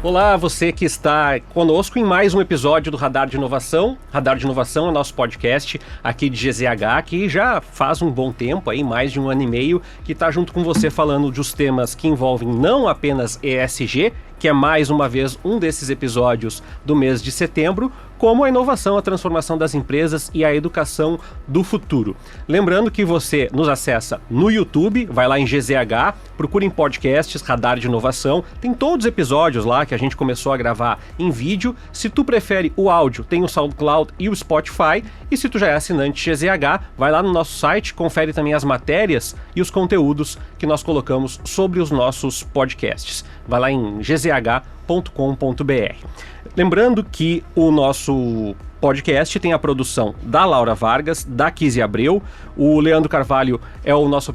Olá, você que está conosco em mais um episódio do Radar de Inovação. Radar de Inovação é o nosso podcast aqui de GZH, que já faz um bom tempo, aí, mais de um ano e meio, que está junto com você falando dos temas que envolvem não apenas ESG, que é mais uma vez um desses episódios do mês de setembro, como a inovação, a transformação das empresas e a educação do futuro. Lembrando que você nos acessa no YouTube, vai lá em GZH, procure em podcasts, Radar de Inovação, tem todos os episódios lá que a gente começou a gravar em vídeo. Se tu prefere o áudio, tem o SoundCloud e o Spotify, e se tu já é assinante GZH, vai lá no nosso site, confere também as matérias e os conteúdos que nós colocamos sobre os nossos podcasts. Vai lá em gzh.com.br. Lembrando que o nosso podcast tem a produção da Laura Vargas, da Kizzy Abreu. O Leandro Carvalho é o nosso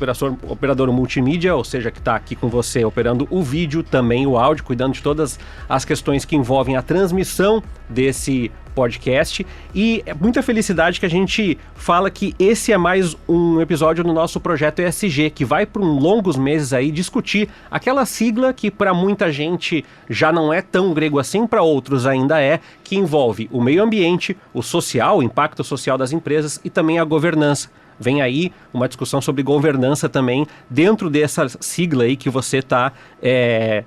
operador multimídia, ou seja, que está aqui com você operando o vídeo, também o áudio, cuidando de todas as questões que envolvem a transmissão desse podcast. E é muita felicidade que a gente fala que esse é mais um episódio do nosso projeto ESG, que vai por longos meses aí discutir aquela sigla que para muita gente já não é tão grego assim, para outros ainda é, que envolve o meio ambiente, o social, o impacto social das empresas e também a governança. Vem aí uma discussão sobre governança também dentro dessa sigla aí que você está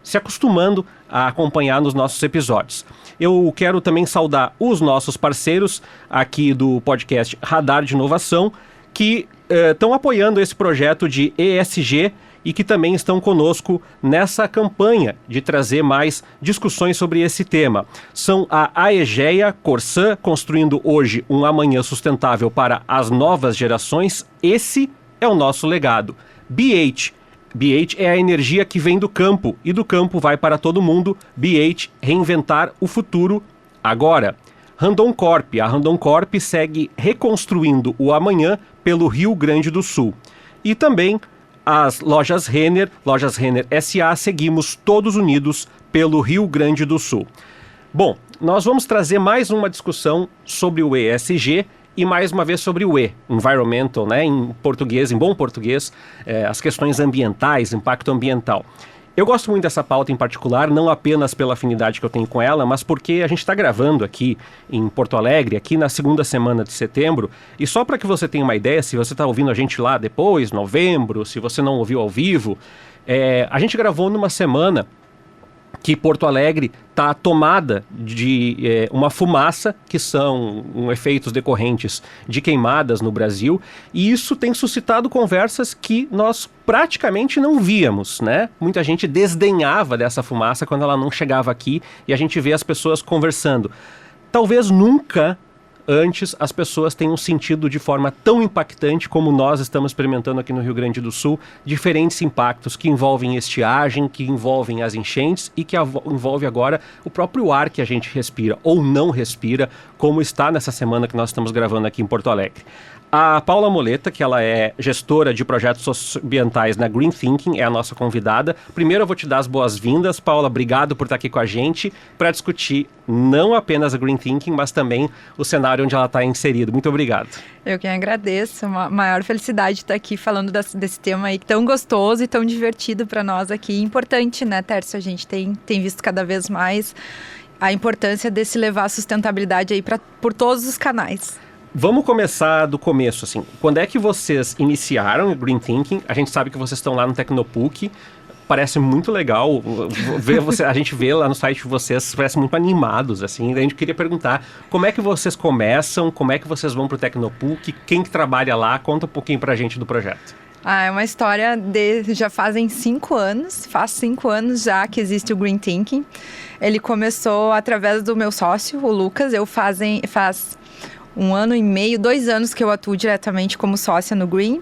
se acostumando a acompanhar nos nossos episódios. Eu quero também saudar os nossos parceiros aqui do podcast Radar de Inovação, que estão apoiando esse projeto de ESG e que também estão conosco nessa campanha de trazer mais discussões sobre esse tema. São a Aegea Corsã, construindo hoje um amanhã sustentável para as novas gerações. Esse é o nosso legado. BH é a energia que vem do campo e do campo vai para todo mundo. BH, reinventar o futuro agora. Randon Corp. A Randon Corp segue reconstruindo o amanhã pelo Rio Grande do Sul. E também as Lojas Renner S.A., seguimos todos unidos pelo Rio Grande do Sul. Bom, nós vamos trazer mais uma discussão sobre o ESG e mais uma vez sobre o E, environmental, né, em português, em bom português, as questões ambientais, impacto ambiental. Eu gosto muito dessa pauta em particular, não apenas pela afinidade que eu tenho com ela, mas porque a gente está gravando aqui em Porto Alegre, aqui na segunda semana de setembro, e só para que você tenha uma ideia, se você está ouvindo a gente lá depois, novembro, se você não ouviu ao vivo, a gente gravou numa semana que Porto Alegre está tomada de uma fumaça, que são efeitos decorrentes de queimadas no Brasil, e isso tem suscitado conversas que nós praticamente não víamos, né? Muita gente desdenhava dessa fumaça quando ela não chegava aqui, e a gente vê as pessoas conversando. Talvez nunca antes as pessoas tenham sentido de forma tão impactante como nós estamos experimentando aqui no Rio Grande do Sul, diferentes impactos que envolvem estiagem, que envolvem as enchentes e que envolve agora o próprio ar que a gente respira ou não respira, como está nessa semana que nós estamos gravando aqui em Porto Alegre. A Paula Moleta, que ela é gestora de projetos socioambientais na Green Thinking, é a nossa convidada. Primeiro eu vou te dar as boas-vindas, Paula, obrigado por estar aqui com a gente para discutir não apenas a Green Thinking, mas também o cenário onde ela está inserida. Muito obrigado. Eu que agradeço, uma maior felicidade de estar aqui falando desse tema aí tão gostoso e tão divertido para nós aqui. Importante, né, Tércio? A gente tem visto cada vez mais a importância desse levar a sustentabilidade aí por todos os canais. Vamos começar do começo, assim. Quando é que vocês iniciaram o Green Thinking? A gente sabe que vocês estão lá no Tecnopuc. Parece muito legal ver a gente vê lá no site de vocês, parecem muito animados, assim. A gente queria perguntar, como é que vocês começam? Como é que vocês vão para o Tecnopuc? Quem que trabalha lá? Conta um pouquinho pra gente do projeto. É uma história já fazem 5 anos, faz 5 anos já que existe o Green Thinking. Ele começou através do meu sócio, o Lucas. Faz 1 ano e meio, 2 anos que eu atuo diretamente como sócia no Green.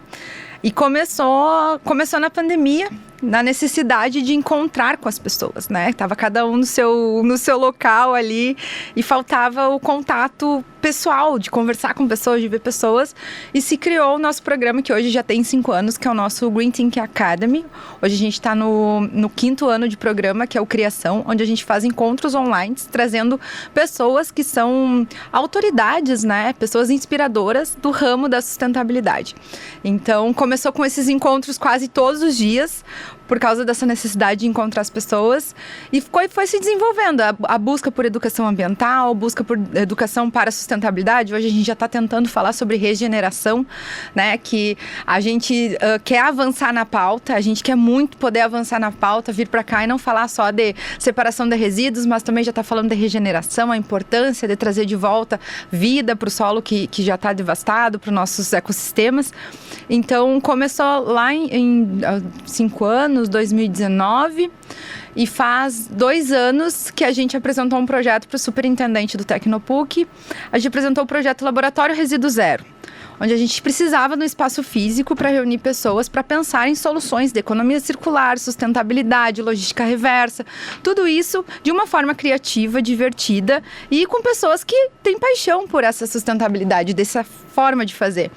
E começou na pandemia, na necessidade de encontrar com as pessoas, né? Tava cada um no seu local ali e faltava o contato pessoal, de conversar com pessoas, de ver pessoas. E se criou o nosso programa, que hoje já tem 5 anos, que é o nosso Green Thinking Academy. Hoje a gente está no 5º ano de programa, que é o Criação, onde a gente faz encontros online, trazendo pessoas que são autoridades, né? Pessoas inspiradoras do ramo da sustentabilidade. Então, começou com esses encontros quase todos os dias, por causa dessa necessidade de encontrar as pessoas. E foi se desenvolvendo a busca por educação ambiental, busca por educação para a sustentabilidade. Hoje a gente já está tentando falar sobre regeneração, né? Que a gente quer avançar na pauta, a gente quer muito poder avançar na pauta, vir para cá e não falar só de separação de resíduos, mas também já está falando de regeneração, a importância de trazer de volta vida para o solo que já está devastado, para os nossos ecossistemas. Então, começou lá em 5 anos, 2019, e faz 2 anos que a gente apresentou um projeto para o superintendente do Tecnopuc. A gente apresentou o projeto Laboratório Resíduo Zero, onde a gente precisava de um espaço físico para reunir pessoas para pensar em soluções de economia circular, sustentabilidade, logística reversa, tudo isso de uma forma criativa, divertida e com pessoas que têm paixão por essa sustentabilidade, dessa forma de fazer.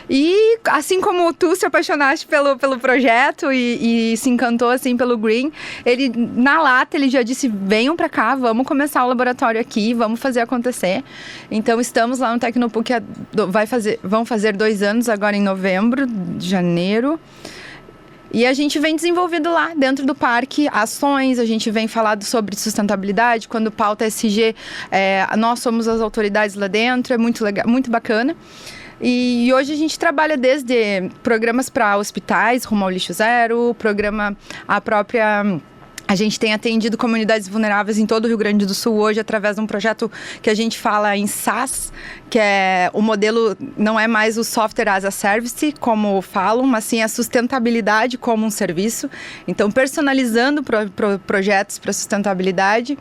E assim como tu se apaixonaste pelo projeto e se encantou assim pelo Green, ele na lata ele já disse: venham para cá, vamos começar o laboratório aqui, vamos fazer acontecer. Então estamos lá no Tecnopuc, vão fazer 2 anos agora em novembro, janeiro. E a gente vem desenvolvendo lá dentro do parque ações, a gente vem falando sobre sustentabilidade. Quando pauta SG, nós somos as autoridades lá dentro, é muito legal, muito bacana. E hoje a gente trabalha desde programas para hospitais, rumo ao lixo zero, a gente tem atendido comunidades vulneráveis em todo o Rio Grande do Sul hoje através de um projeto que a gente fala em SaaS, que é o modelo, não é mais o software as a service, como falam, mas sim a sustentabilidade como um serviço. Então, personalizando projetos para sustentabilidade.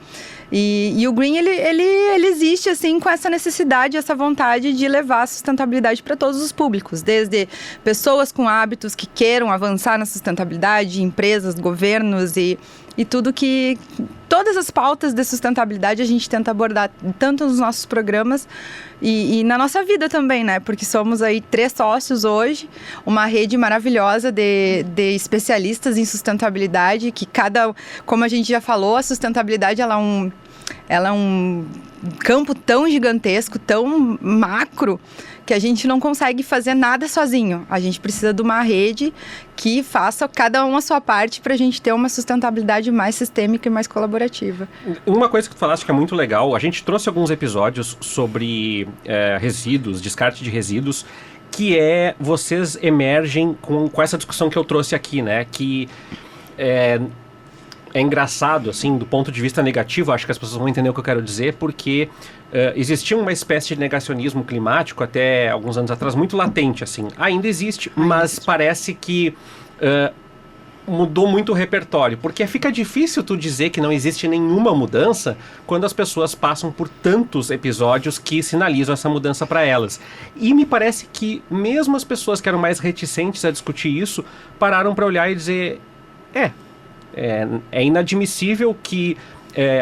E o Green, ele existe assim com essa necessidade, essa vontade de levar a sustentabilidade para todos os públicos, desde pessoas com hábitos que queiram avançar na sustentabilidade, empresas, governos e tudo que... Todas as pautas de sustentabilidade a gente tenta abordar tanto nos nossos programas e na nossa vida também, né? Porque somos aí 3 sócios hoje, uma rede maravilhosa de especialistas em sustentabilidade, que como a gente já falou, a sustentabilidade ela é um campo tão gigantesco, tão macro, que a gente não consegue fazer nada sozinho. A gente precisa de uma rede que faça cada um a sua parte para a gente ter uma sustentabilidade mais sistêmica e mais colaborativa. Uma coisa que tu falaste que é muito legal, a gente trouxe alguns episódios sobre resíduos, descarte de resíduos, que vocês emergem com essa discussão que eu trouxe aqui, né? Que é engraçado, assim, do ponto de vista negativo, acho que as pessoas vão entender o que eu quero dizer, porque existia uma espécie de negacionismo climático até alguns anos atrás, muito latente, assim. Ainda existe, mas parece que mudou muito o repertório, porque fica difícil tu dizer que não existe nenhuma mudança quando as pessoas passam por tantos episódios que sinalizam essa mudança para elas. E me parece que mesmo as pessoas que eram mais reticentes a discutir isso, pararam para olhar e dizer, é inadmissível que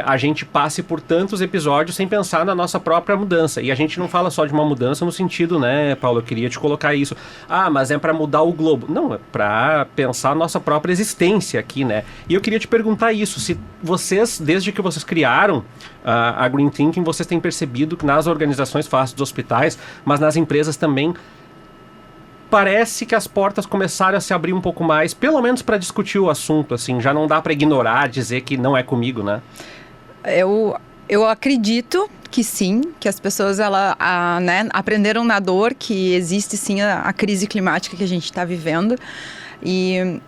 a gente passe por tantos episódios sem pensar na nossa própria mudança. E a gente não fala só de uma mudança no sentido, né, Paulo, eu queria te colocar isso. Mas é para mudar o globo. Não, é para pensar a nossa própria existência aqui, né? E eu queria te perguntar isso, se vocês, desde que vocês criaram a Green Thinking, vocês têm percebido que nas organizações fáceis dos hospitais, mas nas empresas também, parece que as portas começaram a se abrir um pouco mais, pelo menos para discutir o assunto, assim, já não dá para ignorar, dizer que não é comigo, né? Eu acredito que sim, que as pessoas aprenderam na dor, que existe sim a crise climática que a gente está vivendo. E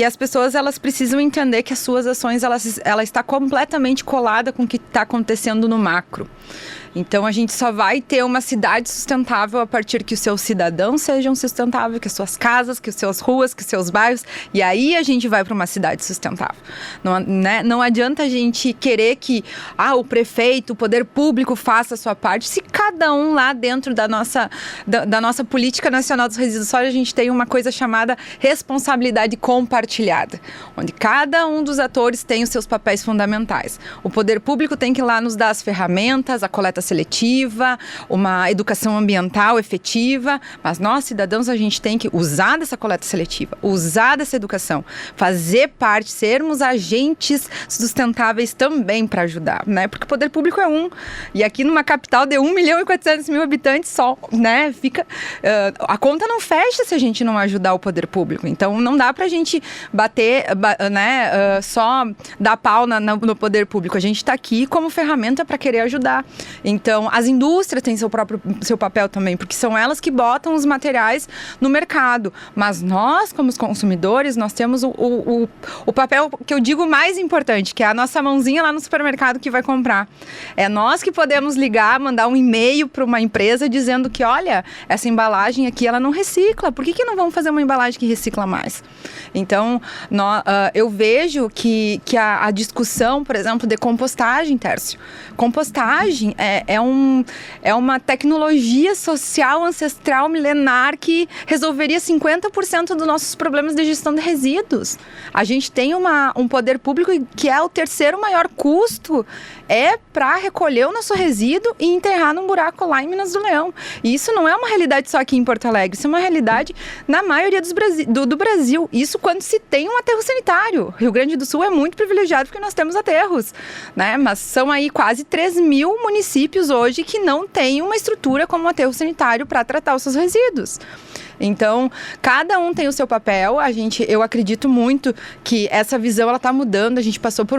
as pessoas elas precisam entender que as suas ações ela está completamente colada com o que está acontecendo no macro. Então a gente só vai ter uma cidade sustentável a partir que os seus cidadãos sejam sustentáveis, que as suas casas, que as suas ruas, que os seus bairros, e aí a gente vai para uma cidade sustentável. Não adianta a gente querer que o prefeito, o poder público faça a sua parte, se cada um lá dentro da nossa política nacional dos resíduos sólidos a gente tem uma coisa chamada responsabilidade compartilhada, onde cada um dos atores tem os seus papéis fundamentais. O poder público tem que ir lá nos dar as ferramentas, a coleta seletiva, uma educação ambiental efetiva, mas nós, cidadãos, a gente tem que usar dessa coleta seletiva, usar dessa educação, fazer parte, sermos agentes sustentáveis também para ajudar, né? Porque o poder público é e aqui numa capital de 1.400.000 habitantes só, né? A conta não fecha se a gente não ajudar. ajudar o poder público. Então, não dá pra gente bater, né, só dar pau no poder público. A gente está aqui como ferramenta para querer ajudar. Então, as indústrias têm seu papel também, porque são elas que botam os materiais no mercado. Mas nós, como os consumidores, nós temos o papel que eu digo mais importante, que é a nossa mãozinha lá no supermercado que vai comprar. É nós que podemos ligar, mandar um e-mail para uma empresa dizendo que, olha, essa embalagem aqui, ela não recicla. Por que não vamos fazer uma embalagem que recicla mais? Então, eu vejo que a discussão, por exemplo, de compostagem, Tércio. Compostagem é uma tecnologia social, ancestral, milenar que resolveria 50% dos nossos problemas de gestão de resíduos. A gente tem um poder público que é o terceiro maior custo para recolher o nosso resíduo e enterrar num buraco lá em Minas do Leão. E isso não é uma realidade só aqui em Porto Alegre, isso é uma realidade na maioria do Brasil. Isso quando se tem um aterro sanitário. Rio Grande do Sul é muito privilegiado porque nós temos aterros, né? Mas são aí quase 3.000 municípios hoje que não têm uma estrutura como um aterro sanitário para tratar os seus resíduos. Então, cada um tem o seu papel. Eu acredito muito que essa visão ela está mudando. A gente passou por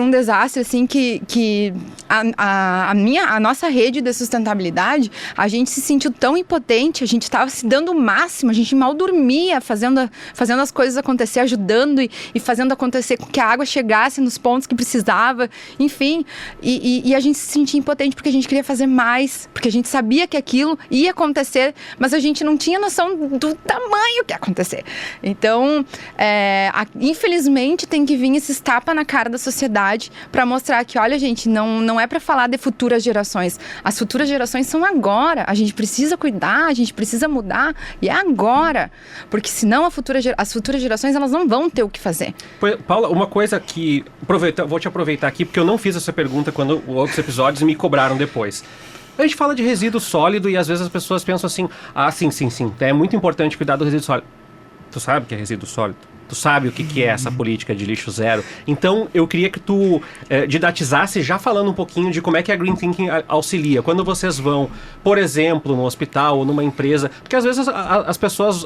um desastre, assim, que a nossa rede de sustentabilidade, a gente se sentiu tão impotente, a gente estava se dando o máximo, a gente mal dormia fazendo as coisas acontecer, ajudando e fazendo acontecer com que a água chegasse nos pontos que precisava, enfim, e a gente se sentia impotente porque a gente queria fazer mais, porque a gente sabia que aquilo ia acontecer, mas a gente não tinha noção do tamanho que ia acontecer. Então, infelizmente, tem que vir esses tapas na cara da sociedade para mostrar que, olha, gente, não é para falar de futuras gerações. As futuras gerações são agora. A gente precisa cuidar, a gente precisa mudar e é agora. Porque senão as futuras gerações elas não vão ter o que fazer. Paula, uma coisa que... vou te aproveitar aqui, porque eu não fiz essa pergunta quando outros episódios me cobraram depois. A gente fala de resíduo sólido e às vezes as pessoas pensam assim, sim, é muito importante cuidar do resíduo sólido. Tu sabe o que é resíduo sólido? Tu sabe o que é essa política de lixo zero? Então, eu queria que tu didatizasse já falando um pouquinho de como é que a Green Thinking auxilia. Quando vocês vão, por exemplo, no hospital ou numa empresa, porque às vezes as pessoas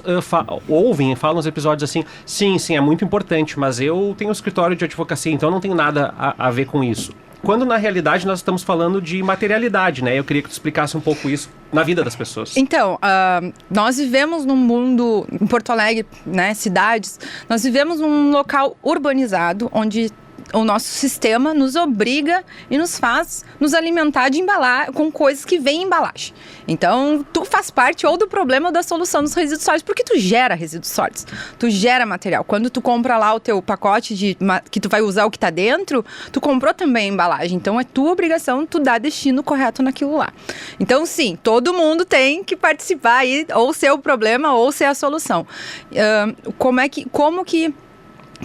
ouvem e falam nos episódios assim, sim, é muito importante, mas eu tenho um escritório de advocacia, então não tem nada a ver com isso. Quando, na realidade, nós estamos falando de materialidade, né? Eu queria que tu explicasse um pouco isso na vida das pessoas. Então, nós vivemos num mundo, em Porto Alegre, né, cidades, nós vivemos num local urbanizado, onde o nosso sistema nos obriga e nos faz nos alimentar de com coisas que vêm em embalagem. Então, tu faz parte ou do problema ou da solução dos resíduos sólidos, porque tu gera resíduos sólidos, tu gera material. Quando tu compra lá o teu pacote que tu vai usar o que está dentro, tu comprou também a embalagem. Então, é tua obrigação tu dar destino correto naquilo lá. Então, sim, todo mundo tem que participar aí, ou ser o problema ou ser a solução.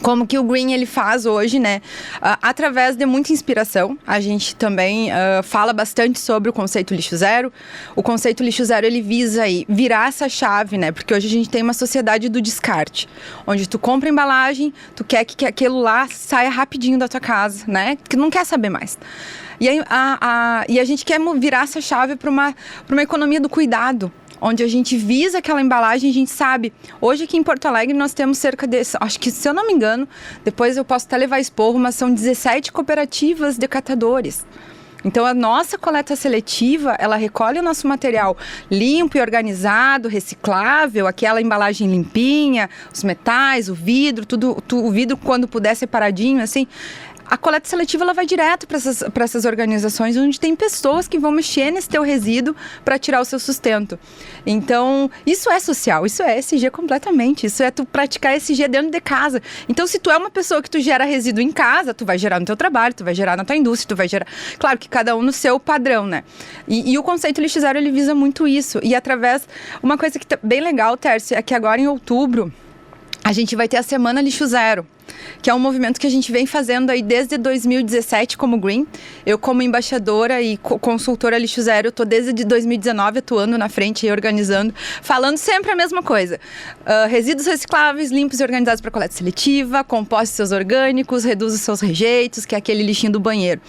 Como que o Green ele faz hoje, né? Através de muita inspiração. A gente também fala bastante sobre o conceito lixo zero. O conceito lixo zero, ele visa aí virar essa chave, né? Porque hoje a gente tem uma sociedade do descarte, onde tu compra embalagem, tu quer que aquilo lá saia rapidinho da tua casa, né? Que não quer saber mais. E a gente quer virar essa chave para uma economia do cuidado, onde a gente visa aquela embalagem, a gente sabe. Hoje aqui em Porto Alegre nós temos cerca de, acho que se eu não me engano, depois eu posso até levar esporro, mas são 17 cooperativas de catadores. Então a nossa coleta seletiva, ela recolhe o nosso material limpo e organizado, reciclável, aquela embalagem limpinha, os metais, o vidro, o vidro quando puder separadinho, assim. A coleta seletiva ela vai direto para essas organizações onde tem pessoas que vão mexer nesse teu resíduo para tirar o seu sustento. Então, isso é social, isso é SG completamente, isso é tu praticar SG dentro de casa. Então, se tu é uma pessoa que tu gera resíduo em casa, tu vai gerar no teu trabalho, tu vai gerar na tua indústria, tu vai gerar... Claro que cada um no seu padrão, né? E o conceito lixo zero, ele visa muito isso. E através... Uma coisa que tá bem legal, Tércio, é que agora em outubro a gente vai ter a Semana Lixo Zero. que é um movimento que a gente vem fazendo aí desde 2017 como Green. Eu, como embaixadora e consultora Lixo Zero, eu tô desde 2019 atuando na frente e organizando, falando sempre a mesma coisa. Resíduos recicláveis, limpos e organizados para coleta seletiva, composte seus orgânicos, reduz os seus rejeitos, que é aquele lixinho do banheiro.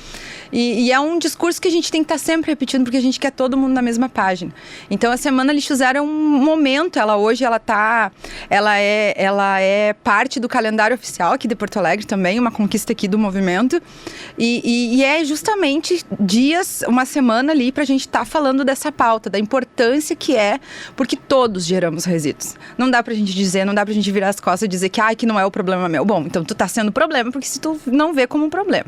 E é um discurso que a gente tem que estar sempre repetindo, porque a gente quer todo mundo na mesma página. Então, a Semana Lixo Zero é um momento, ela é parte do calendário oficial aqui de Porto Alegre também, uma conquista aqui do movimento. E é justamente uma semana ali para a gente estar falando dessa pauta, da importância que é, porque todos geramos resíduos. Não dá pra gente dizer, não dá pra gente virar as costas e dizer que não é o problema meu. Bom, então tu tá sendo problema porque se tu não vê como um problema,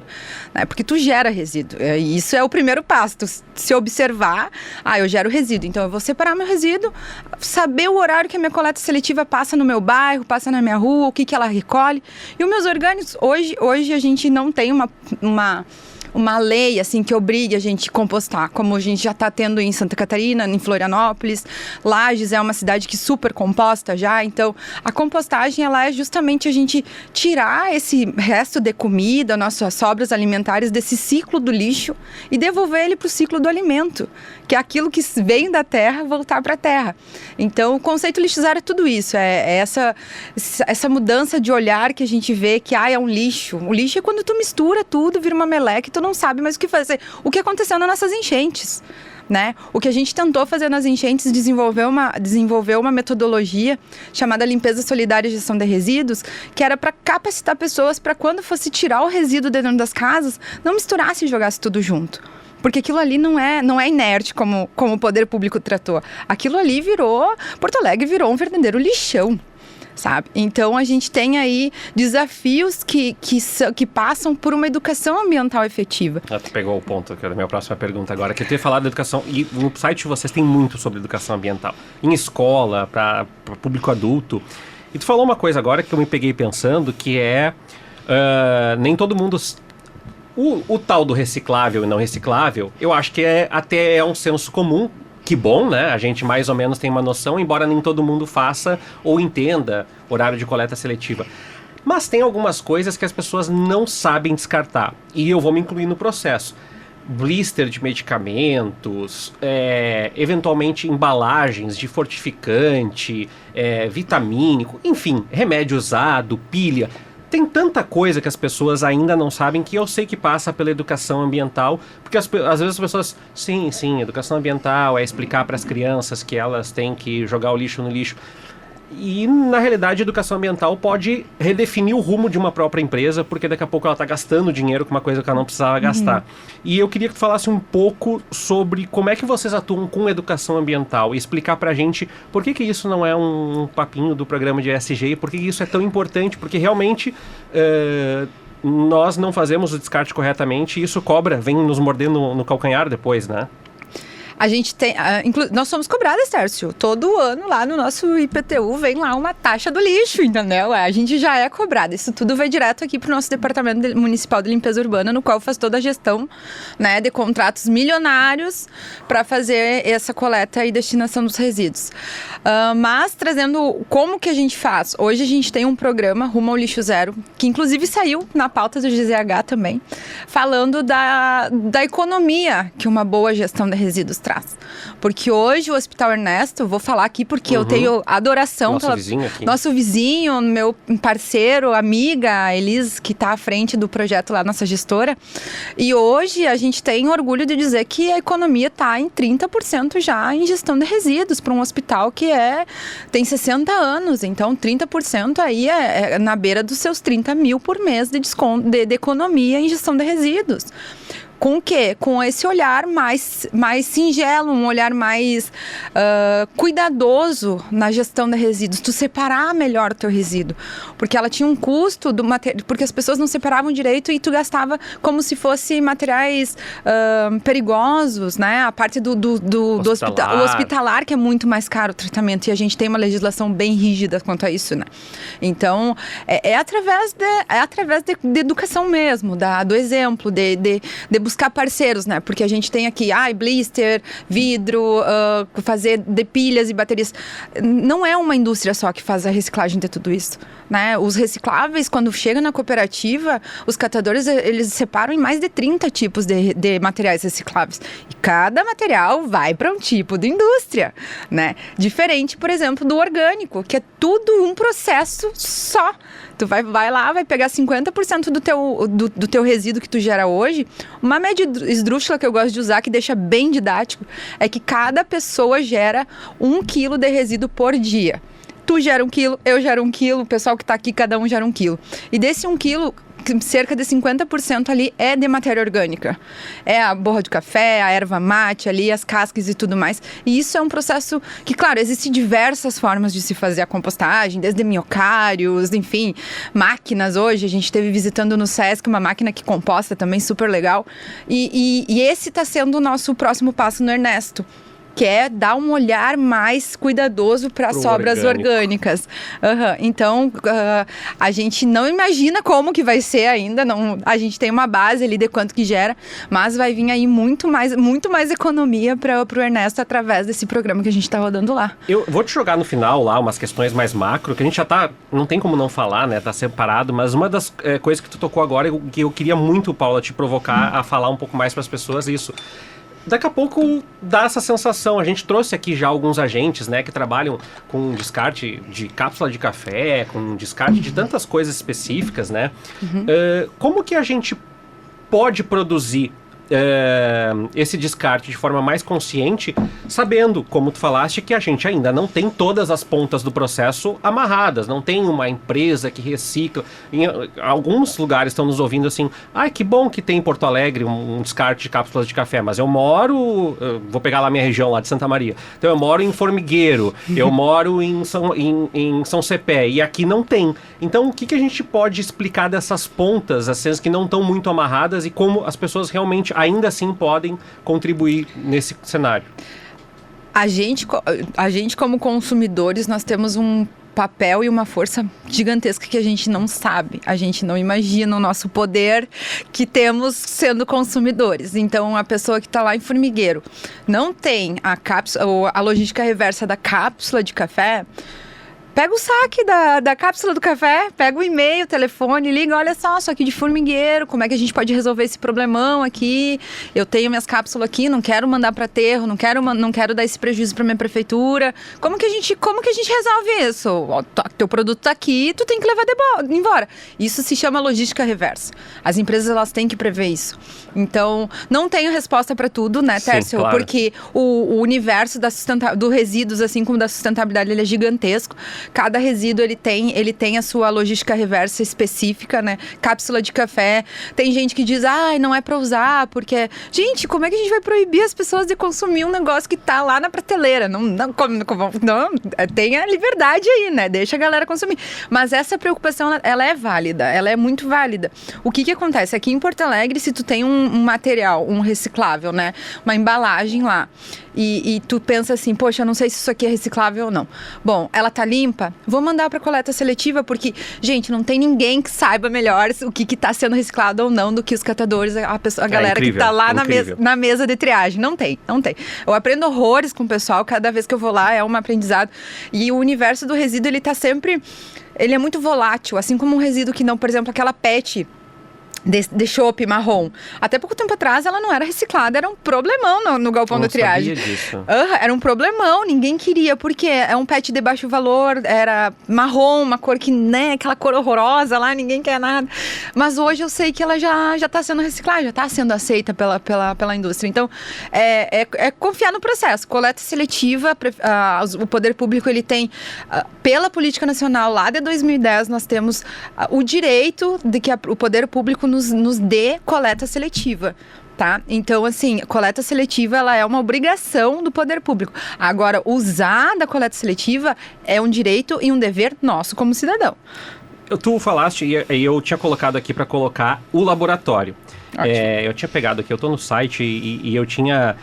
né? Porque tu gera resíduo. Isso é o primeiro passo. Tu se observar, eu gero resíduo, então eu vou separar meu resíduo, saber o horário que a minha coleta seletiva passa no meu bairro, passa na minha rua, o que ela recolhe. E os meus orgânicos, hoje a gente não tem uma lei assim que obrigue a gente a compostar, como a gente já está tendo em Santa Catarina, em Florianópolis. Lages é uma cidade que super composta já, então a compostagem ela é justamente a gente tirar esse resto de comida, nossas sobras alimentares desse ciclo do lixo e devolver ele para o ciclo do alimento, que é aquilo que vem da terra voltar para a terra. Então o conceito Lixo Zero é tudo isso, é essa mudança de olhar que a gente vê que é um lixo. O lixo é quando tu mistura tudo, vira uma meleca e tu não sabe mais o que fazer. O que aconteceu nas nossas enchentes, né? O que a gente tentou fazer nas enchentes, desenvolver uma metodologia chamada limpeza solidária e gestão de resíduos, que era para capacitar pessoas para quando fosse tirar o resíduo de dentro das casas, não misturasse e jogasse tudo junto. Porque aquilo ali não é inerte como o poder público tratou. Aquilo ali Porto Alegre virou um verdadeiro lixão, sabe? Então a gente tem aí desafios que passam por uma educação ambiental efetiva. Tu pegou o ponto, que era a minha próxima pergunta agora, que eu tinha falado de educação, e no site de vocês tem muito sobre educação ambiental, em escola, para público adulto. E tu falou uma coisa agora que eu me peguei pensando, que nem todo mundo... O tal do reciclável e não reciclável, eu acho que até é um senso comum. Que bom, né? A gente mais ou menos tem uma noção, embora nem todo mundo faça ou entenda horário de coleta seletiva. Mas tem algumas coisas que as pessoas não sabem descartar. E eu vou me incluir no processo. Blister de medicamentos, eventualmente embalagens de fortificante, vitamínico, enfim, remédio usado, pilha. Tem tanta coisa que as pessoas ainda não sabem, que eu sei que passa pela educação ambiental, porque às vezes as pessoas, sim, educação ambiental é explicar para as crianças que elas têm que jogar o lixo no lixo. E, na realidade, a educação ambiental pode redefinir o rumo de uma própria empresa, porque daqui a pouco ela está gastando dinheiro com uma coisa que ela não precisava gastar. E eu queria que tu falasse um pouco sobre como é que vocês atuam com educação ambiental e explicar pra gente por que isso não é um papinho do programa de ESG e por que isso é tão importante, porque realmente... nós não fazemos o descarte corretamente e isso vem nos morder no calcanhar depois, né? A gente tem, nós somos cobradas, Tércio. Todo ano lá no nosso IPTU vem lá uma taxa do lixo, entendeu? A gente já é cobrada. Isso tudo vai direto aqui para o nosso Departamento Municipal de Limpeza Urbana, no qual faz toda a gestão, né, de contratos milionários para fazer essa coleta e destinação dos resíduos. Mas trazendo como que a gente faz. Hoje a gente tem um programa Rumo ao Lixo Zero, que inclusive saiu na pauta do GZH também, falando da economia que uma boa gestão de resíduos traz. Porque hoje o Hospital Ernesto, vou falar aqui porque eu tenho adoração pelo nosso vizinho, meu parceiro, amiga, Elis, que está à frente do projeto lá, nossa gestora. E hoje a gente tem orgulho de dizer que a economia está em 30% já em gestão de resíduos para um hospital que tem 60 anos. Então 30% aí é na beira dos seus 30 mil por mês de desconto de economia em gestão de resíduos. Com o quê? Com esse olhar mais singelo, um olhar mais cuidadoso na gestão de resíduos. Tu separar melhor o teu resíduo. Porque ela tinha um custo, porque as pessoas não separavam direito e tu gastava como se fosse materiais perigosos, né? A parte do hospitalar, que é muito mais caro o tratamento. E a gente tem uma legislação bem rígida quanto a isso, né? Então, através de educação mesmo, do exemplo, de buscar parceiros, né? Porque a gente tem aqui, blister, vidro, fazer de pilhas e baterias. Não é uma indústria só que faz a reciclagem de tudo isso, né? Os recicláveis, quando chega na cooperativa, os catadores, eles separam em mais de 30 tipos de materiais recicláveis. E cada material vai para um tipo de indústria, né? Diferente, por exemplo, do orgânico, que é tudo um processo só. Tu vai lá, vai pegar 50% do teu resíduo que tu gera hoje. Uma média esdrúxula que eu gosto de usar, que deixa bem didático, é que cada pessoa gera 1 quilo de resíduo por dia. Tu gera 1 quilo, eu gero 1 quilo, o pessoal que tá aqui, cada um gera 1 quilo. E desse 1 quilo, cerca de 50% ali é de matéria orgânica. É a borra de café, a erva mate ali, as cascas e tudo mais. E isso é um processo que, claro, existem diversas formas de se fazer a compostagem, desde minhocários, enfim, máquinas hoje. A gente esteve visitando no Sesc uma máquina que composta também, super legal. E esse está sendo o nosso próximo passo no Ernesto, que é dar um olhar mais cuidadoso para as sobras orgânicas. Então, a gente não imagina como que vai ser ainda, a gente tem uma base ali de quanto que gera, mas vai vir aí muito mais economia para o Ernesto através desse programa que a gente está rodando lá. Eu vou te jogar no final lá umas questões mais macro, que a gente já tá, não tem como não falar, né, tá separado, mas uma das coisas que tu tocou agora, que eu queria muito, Paula, te provocar a falar um pouco mais para as pessoas, isso. Daqui a pouco dá essa sensação. A gente trouxe aqui já alguns agentes, né, que trabalham com descarte de cápsula de café, com descarte de tantas coisas específicas, né? Como que a gente pode produzir esse descarte de forma mais consciente, sabendo, como tu falaste, que a gente ainda não tem todas as pontas do processo amarradas, não tem uma empresa que recicla. Em alguns lugares estão nos ouvindo assim, que bom que tem em Porto Alegre um descarte de cápsulas de café, mas eu vou pegar lá minha região lá de Santa Maria, então eu moro em Formigueiro, eu moro em São Cepé, e aqui não tem. Então o que a gente pode explicar dessas pontas, as cenas que não estão muito amarradas, e como as pessoas realmente ainda assim podem contribuir nesse cenário? A gente como consumidores, nós temos um papel e uma força gigantesca que a gente não sabe, a gente não imagina o nosso poder que temos sendo consumidores. Então, a pessoa que está lá em Formigueiro não tem a logística reversa da cápsula de café. Pega o saque da cápsula do café, pega o e-mail, o telefone, liga, olha só, sou aqui de Formigueiro, como é que a gente pode resolver esse problemão aqui? Eu tenho minhas cápsulas aqui, não quero mandar para aterro, não quero dar esse prejuízo para minha prefeitura. Como que a gente resolve isso? Teu produto tá aqui, tu tem que levar embora. Isso se chama logística reversa. As empresas, elas têm que prever isso. Então, não tenho resposta para tudo, né, Tércio? Claro. Porque o universo do resíduos, assim como da sustentabilidade, ele é gigantesco. Cada resíduo, ele tem a sua logística reversa específica, né? Cápsula de café. Tem gente que diz, não é pra usar, porque... Gente, como é que a gente vai proibir as pessoas de consumir um negócio que tá lá na prateleira? Não tem a liberdade aí, né? Deixa a galera consumir. Mas essa preocupação, ela é válida, ela é muito válida. O que acontece? Aqui em Porto Alegre, se tu tem um material, um reciclável, né? Uma embalagem lá, e tu pensa assim, poxa, eu não sei se isso aqui é reciclável ou não. Bom, ela tá limpa? Vou mandar para coleta seletiva, porque, gente, não tem ninguém que saiba melhor o que está sendo reciclado ou não do que os catadores, a galera incrível, que tá lá na mesa de triagem. Não tem. Eu aprendo horrores com o pessoal, cada vez que eu vou lá é um aprendizado. E o universo do resíduo, ele é muito volátil, assim como um resíduo que não, por exemplo, aquela PET de chopp marrom. Até pouco tempo atrás ela não era reciclada, era um problemão no galpão da triagem. Era um problemão, ninguém queria, porque é um PET de baixo valor, era marrom, uma cor que, né, aquela cor horrorosa lá, ninguém quer nada. Mas hoje eu sei que ela já está sendo reciclada, já está sendo aceita pela indústria. Então, é confiar no processo. Coleta seletiva, o poder público, ele tem, pela política nacional, lá de 2010, nós temos o direito de que o poder público nos dê coleta seletiva, tá? Então, assim, coleta seletiva, ela é uma obrigação do poder público. Agora, usar da coleta seletiva é um direito e um dever nosso como cidadão. Tu falaste, e eu tinha colocado aqui para colocar o laboratório. Eu tinha pegado aqui, eu estou no site e eu tinha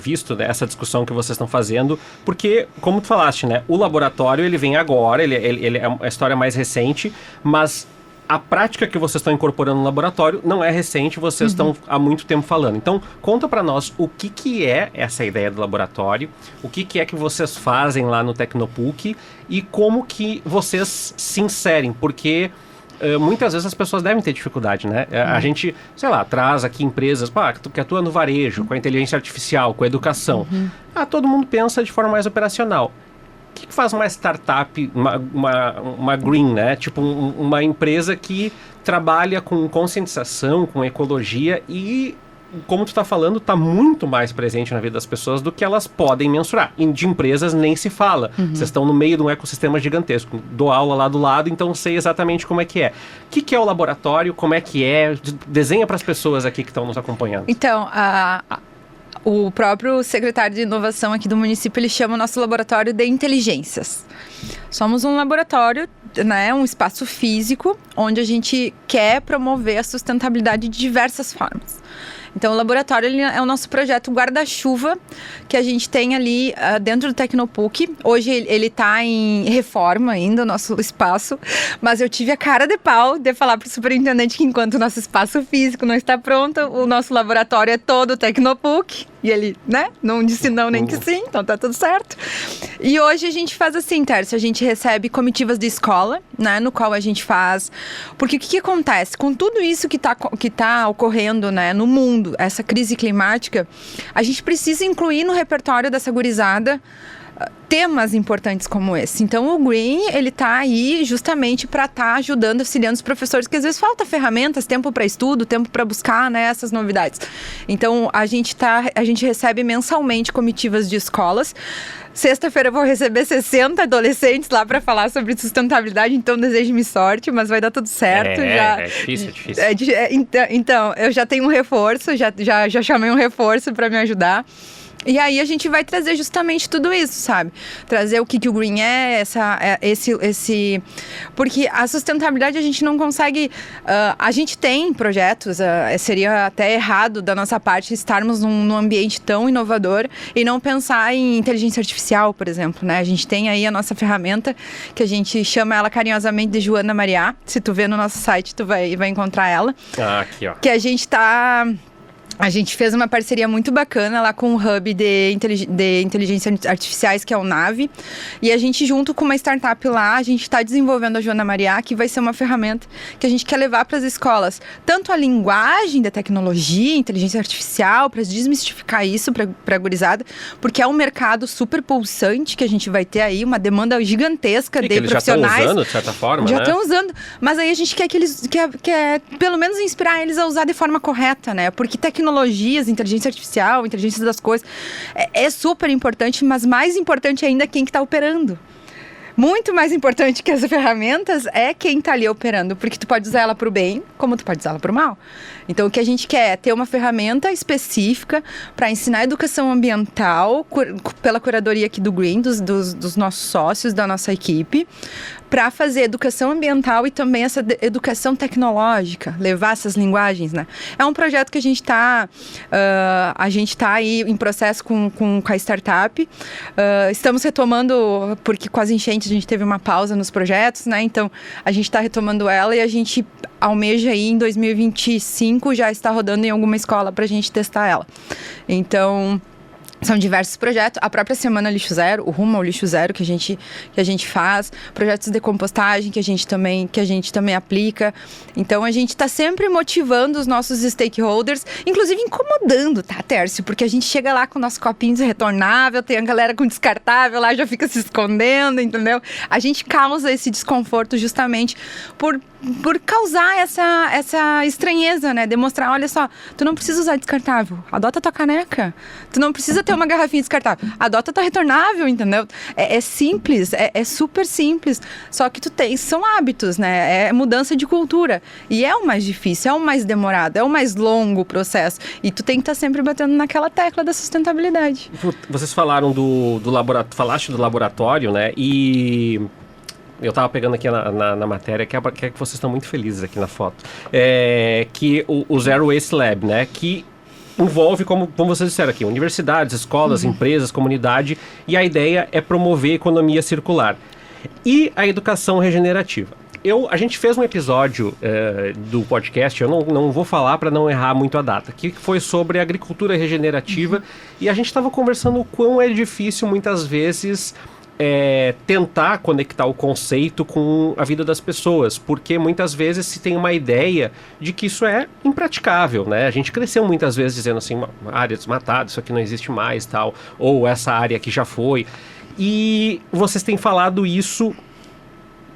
visto, né, essa discussão que vocês estão fazendo, porque, como tu falaste, né, o laboratório, ele vem agora, ele é uma história mais recente, mas a prática que vocês estão incorporando no laboratório não é recente, vocês estão há muito tempo falando. Então, conta para nós o que é essa ideia do laboratório, o que é que vocês fazem lá no Tecnopuc e como que vocês se inserem, porque muitas vezes as pessoas devem ter dificuldade, né? A gente, sei lá, traz aqui empresas que atua no varejo, com a inteligência artificial, com a educação. Todo mundo pensa de forma mais operacional. O que faz uma startup, uma green, né? Tipo, uma empresa que trabalha com conscientização, com ecologia e, como tu está falando, está muito mais presente na vida das pessoas do que elas podem mensurar. E de empresas nem se fala. Vocês estão no meio de um ecossistema gigantesco. Dou aula lá do lado, então sei exatamente como é que é. O que é o laboratório? Como é que é? Desenha para as pessoas aqui que estão nos acompanhando. Então, o próprio secretário de inovação aqui do município, ele chama o nosso laboratório de inteligências. Somos um laboratório, né, um espaço físico, onde a gente quer promover a sustentabilidade de diversas formas. Então, o laboratório é o nosso projeto guarda-chuva, que a gente tem ali dentro do Tecnopuc. Hoje ele está em reforma ainda, o nosso espaço, mas eu tive a cara de pau de falar para o superintendente que enquanto o nosso espaço físico não está pronto, o nosso laboratório é todo o Tecnopuc. E ele, né, não disse não nem que sim, então tá tudo certo. E hoje a gente faz assim, Tércio, a gente recebe comitivas de escola, né, no qual a gente faz... Porque o que acontece? Com tudo isso que tá ocorrendo, né, no mundo, essa crise climática, a gente precisa incluir no repertório dessa gurizada temas importantes como esse. Então, o Green, ele tá aí justamente para estar ajudando, auxiliando os professores, que às vezes falta ferramentas, tempo para estudo, tempo para buscar, né, essas novidades. Então, a gente recebe mensalmente comitivas de escolas. Sexta-feira eu vou receber 60 adolescentes lá para falar sobre sustentabilidade, então desejo-me sorte, mas vai dar tudo certo. É difícil. Então, eu já tenho um reforço, já chamei um reforço para me ajudar. E aí a gente vai trazer justamente tudo isso, sabe? Trazer o que o Green é, esse... Porque a sustentabilidade a gente não consegue... a gente tem projetos, seria até errado da nossa parte estarmos num ambiente tão inovador e não pensar em inteligência artificial, por exemplo, né? A gente tem aí a nossa ferramenta, que a gente chama ela carinhosamente de Joana Mariá. Se tu ver no nosso site, tu vai encontrar ela. Aqui, ó. Que a gente fez uma parceria muito bacana lá com o Hub de Inteligência Artificiais, que é o NAVE. E a gente, junto com uma startup lá, a gente está desenvolvendo a Joana Mariá, que vai ser uma ferramenta que a gente quer levar para as escolas. Tanto a linguagem da tecnologia, inteligência artificial, para desmistificar isso para a gurizada, porque é um mercado super pulsante que a gente vai ter aí, uma demanda gigantesca de profissionais. Já estão usando, de certa forma, Já estão usando. Mas aí a gente quer quer pelo menos inspirar eles a usar de forma correta, né? Porque tecnologias, inteligência artificial, inteligência das coisas, é super importante, mas mais importante ainda é quem que está operando. Muito mais importante que as ferramentas é quem está ali operando, porque tu pode usar ela para o bem, como tu pode usar ela para o mal. Então, o que a gente quer é ter uma ferramenta específica para ensinar educação ambiental, pela curadoria aqui do Green, dos nossos sócios, da nossa equipe, para fazer educação ambiental e também essa educação tecnológica, levar essas linguagens, né? É um projeto que a gente está aí em processo com a startup. Estamos retomando, porque com as enchentes a gente teve uma pausa nos projetos, né? Então, a gente está retomando ela e a gente almeja aí em 2025 já está rodando em alguma escola para a gente testar ela. Então, são diversos projetos, a própria Semana Lixo Zero, o Rumo ao Lixo Zero que a gente faz, projetos de compostagem que a gente também aplica. Então a gente está sempre motivando os nossos stakeholders, inclusive incomodando, tá, Tércio? Porque a gente chega lá com o nosso copinho retornável, tem a galera com descartável lá, já fica se escondendo, entendeu? A gente causa esse desconforto justamente por causar essa estranheza, né? Demonstrar, olha só, tu não precisa usar descartável, adota tua caneca. Tu não precisa ter uma garrafinha descartável, adota tua retornável, entendeu? É simples, é super simples, só que são hábitos, né? É mudança de cultura. E é o mais difícil, é o mais demorado, é o mais longo o processo. E tu tem que estar sempre batendo naquela tecla da sustentabilidade. Vocês falaram falaste do laboratório, né? E... eu estava pegando aqui na matéria, que vocês estão muito felizes aqui na foto, que o Zero Waste Lab, né, que envolve, como vocês disseram aqui, universidades, escolas, empresas, comunidade, e a ideia é promover a economia circular e a educação regenerativa. A gente fez um episódio do podcast, eu não vou falar para não errar muito a data, que foi sobre agricultura regenerativa, e a gente estava conversando o quão é difícil muitas vezes tentar conectar o conceito com a vida das pessoas, porque muitas vezes se tem uma ideia de que isso é impraticável, né? A gente cresceu muitas vezes dizendo assim, uma área desmatada, isso aqui não existe mais, tal, ou essa área aqui já foi. E vocês têm falado isso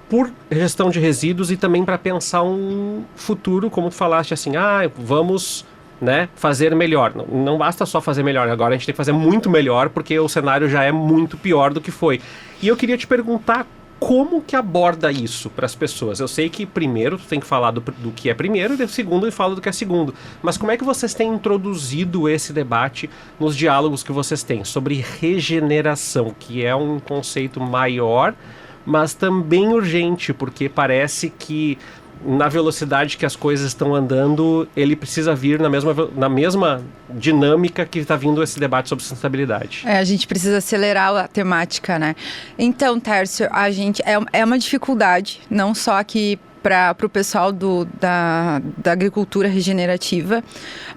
por gestão de resíduos e também para pensar um futuro, como tu falaste assim, vamos, né, fazer melhor. Não basta só fazer melhor, agora a gente tem que fazer muito melhor, porque o cenário já é muito pior do que foi. E eu queria te perguntar como que aborda isso para as pessoas. Eu sei que primeiro tu tem que falar do que é primeiro, e segundo fala do que é segundo. Mas como é que vocês têm introduzido esse debate nos diálogos que vocês têm sobre regeneração, que é um conceito maior, mas também urgente, porque parece que na velocidade que as coisas estão andando, ele precisa vir na mesma dinâmica que está vindo esse debate sobre sustentabilidade. A gente precisa acelerar a temática, né? Então, Tércio, a gente é uma dificuldade, não só aqui para o pessoal da agricultura regenerativa,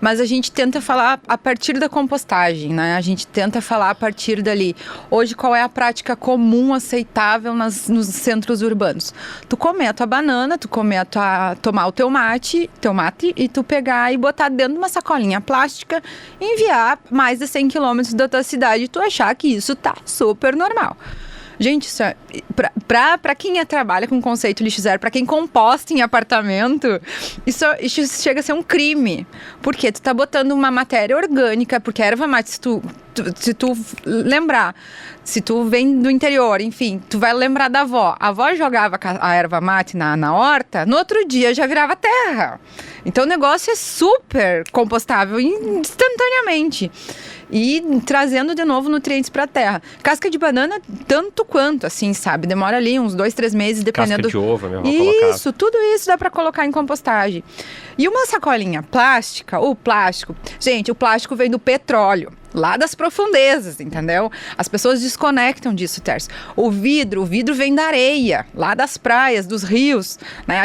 mas a gente tenta falar a partir da compostagem, né? A gente tenta falar a partir dali. Hoje, qual é a prática comum, aceitável nos centros urbanos? Tu comer a tua banana, tomar o teu mate e tu pegar e botar dentro de uma sacolinha plástica e enviar mais de 100 quilômetros da tua cidade e tu achar que isso tá super normal. Gente, isso para quem trabalha com conceito lixo zero, para quem composta em apartamento, isso chega a ser um crime. Porque tu tá botando uma matéria orgânica, porque a erva mate, se tu lembrar, se tu vem do interior, enfim, tu vai lembrar da avó. A avó jogava a erva mate na horta, no outro dia já virava terra. Então o negócio é super compostável instantaneamente. E trazendo de novo nutrientes para a terra. Casca de banana, tanto quanto, assim, sabe? Demora ali uns 2-3 meses, dependendo... Casca de ovo mesmo. Isso, tudo isso dá para colocar em compostagem. E uma sacolinha plástica, o plástico... Gente, o plástico vem do petróleo, lá das profundezas, entendeu? As pessoas desconectam disso, Tércio. O vidro vem da areia, lá das praias, dos rios, né?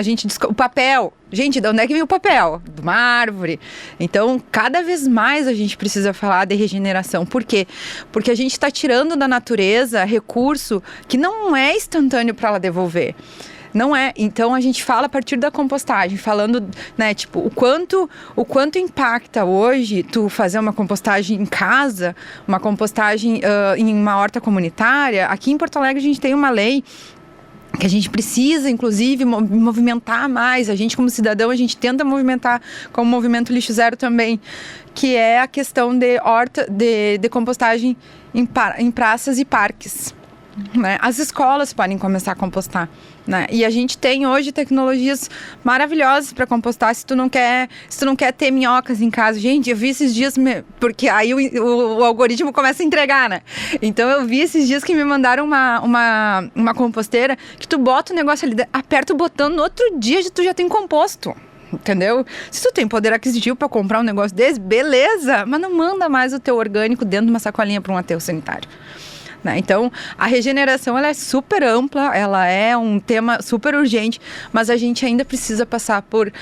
O papel... Gente, de onde é que vem o papel? De uma árvore. Então, cada vez mais a gente precisa falar de regeneração. Por quê? Porque a gente está tirando da natureza recurso que não é instantâneo para ela devolver. Não é. Então, a gente fala a partir da compostagem, falando, né, tipo, o quanto impacta hoje tu fazer uma compostagem em casa, uma compostagem em uma horta comunitária. Aqui em Porto Alegre a gente tem uma lei que a gente precisa, inclusive, movimentar mais. A gente, como cidadão, a gente tenta movimentar como movimento lixo zero também, que é a questão de compostagem em praças e parques. Né? As escolas podem começar a compostar, né? E a gente tem hoje tecnologias maravilhosas para compostar. Se tu não quer ter minhocas em casa, gente, eu vi esses dias, porque aí o algoritmo começa a entregar, né? Então eu vi esses dias que me mandaram uma composteira que tu bota o negócio ali, aperta o botão, no outro dia tu já tem composto. Entendeu? Se tu tem poder aquisitivo para comprar um negócio desse, beleza, mas não manda mais o teu orgânico dentro de uma sacolinha para um aterro sanitário. Né? Então, a regeneração ela é super ampla, ela é um tema super urgente, mas a gente ainda precisa passar por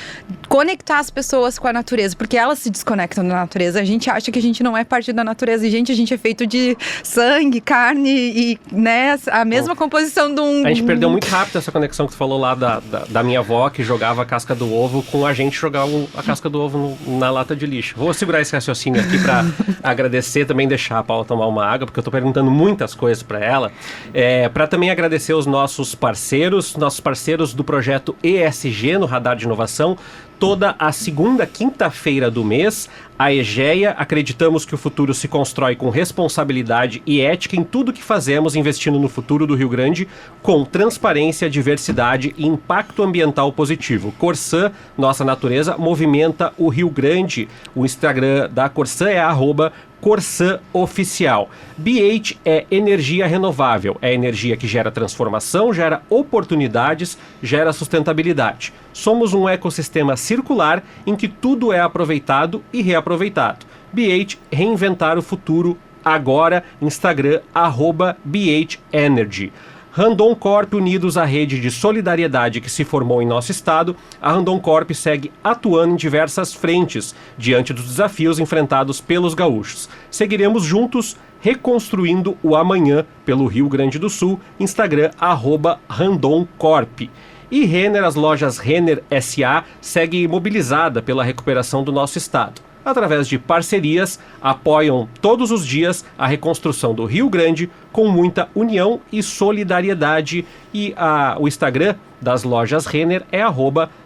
conectar as pessoas com a natureza, porque elas se desconectam da natureza. A gente acha que a gente não é parte da natureza, e a gente é feito de sangue, carne e, né, a mesma composição de um... A gente perdeu muito rápido essa conexão que tu falou lá da minha avó, que jogava a casca do ovo, com a gente jogar a casca do ovo na lata de lixo. Vou segurar esse raciocínio aqui para agradecer, também deixar a Paula tomar uma água, porque eu tô perguntando muitas coisas para ela, para também agradecer os nossos parceiros do projeto ESG no Radar de Inovação. Toda a segunda quinta-feira do mês, a EGEA, acreditamos que o futuro se constrói com responsabilidade e ética em tudo que fazemos, investindo no futuro do Rio Grande, com transparência, diversidade e impacto ambiental positivo. Corsã, nossa natureza, movimenta o Rio Grande. O Instagram da Corsã é @Corsã Oficial. BH é energia renovável, é energia que gera transformação, gera oportunidades, gera sustentabilidade. Somos um ecossistema circular em que tudo é aproveitado e reaproveitado. BH, reinventar o futuro agora, Instagram @BH Energy. Randon Corp, unidos à rede de solidariedade que se formou em nosso estado, a Randon Corp segue atuando em diversas frentes, diante dos desafios enfrentados pelos gaúchos. Seguiremos juntos reconstruindo o amanhã pelo Rio Grande do Sul, Instagram, @RandonCorp. E Renner, as lojas Renner S.A. segue mobilizada pela recuperação do nosso estado. Através de parcerias, apoiam todos os dias a reconstrução do Rio Grande com muita união e solidariedade. E o Instagram das lojas Renner é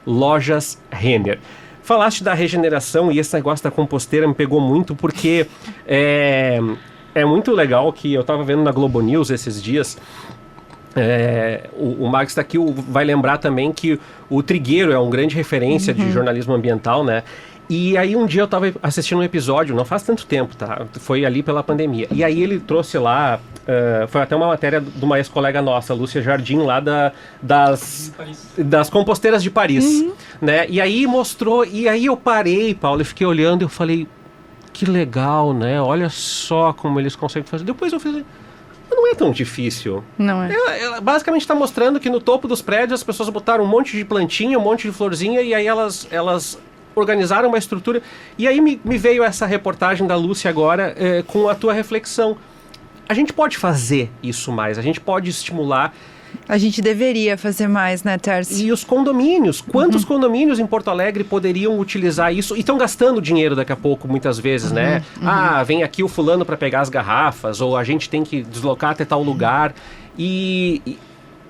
@lojasrenner. Falaste da regeneração e esse negócio da composteira me pegou muito porque é muito legal que eu estava vendo na Globo News esses dias. O Max daqui vai lembrar também que o Trigueiro é uma grande referência de jornalismo ambiental, né? E aí um dia eu estava assistindo um episódio, não faz tanto tempo, tá? Foi ali pela pandemia. E aí ele trouxe lá, foi até uma matéria de uma ex-colega nossa, Lúcia Jardim, lá das composteiras de Paris, né? E aí mostrou, e aí eu parei, Paulo, e fiquei olhando e eu falei, que legal, né? Olha só como eles conseguem fazer. Depois eu fiz... Não é tão difícil. Não é. Ela basicamente está mostrando que no topo dos prédios as pessoas botaram um monte de plantinha, um monte de florzinha, e aí elas organizaram uma estrutura. E aí me veio essa reportagem da Lúcia agora com a tua reflexão. A gente pode fazer isso mais, a gente pode estimular. A gente deveria fazer mais, né, Tércio? E os condomínios, quantos condomínios em Porto Alegre poderiam utilizar isso? E estão gastando dinheiro daqui a pouco, muitas vezes, né? Ah, vem aqui o fulano para pegar as garrafas, ou a gente tem que deslocar até tal lugar.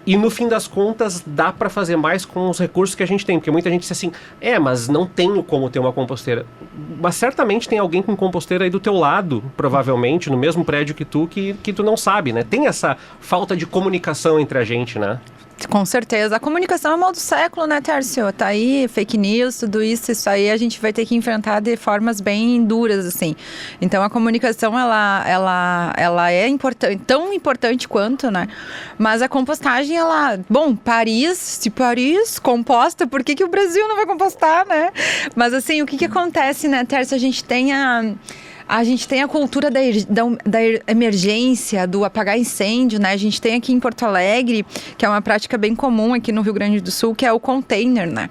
E no fim das contas, dá para fazer mais com os recursos que a gente tem. Porque muita gente diz assim, mas não tenho como ter uma composteira. Mas certamente tem alguém com composteira aí do teu lado, provavelmente, no mesmo prédio que tu não sabe, né? Tem essa falta de comunicação entre a gente, né? Com certeza. A comunicação é o mal do século, né, Tércio? Tá aí, fake news, tudo isso aí a gente vai ter que enfrentar de formas bem duras, assim. Então, a comunicação, ela é importante, tão importante quanto, né? Mas a compostagem, se Paris composta, por que o Brasil não vai compostar, né? Mas, assim, o que acontece, né, Tércio? A gente tem a cultura da emergência, do apagar incêndio, né? A gente tem aqui em Porto Alegre, que é uma prática bem comum aqui no Rio Grande do Sul, que é o container, né?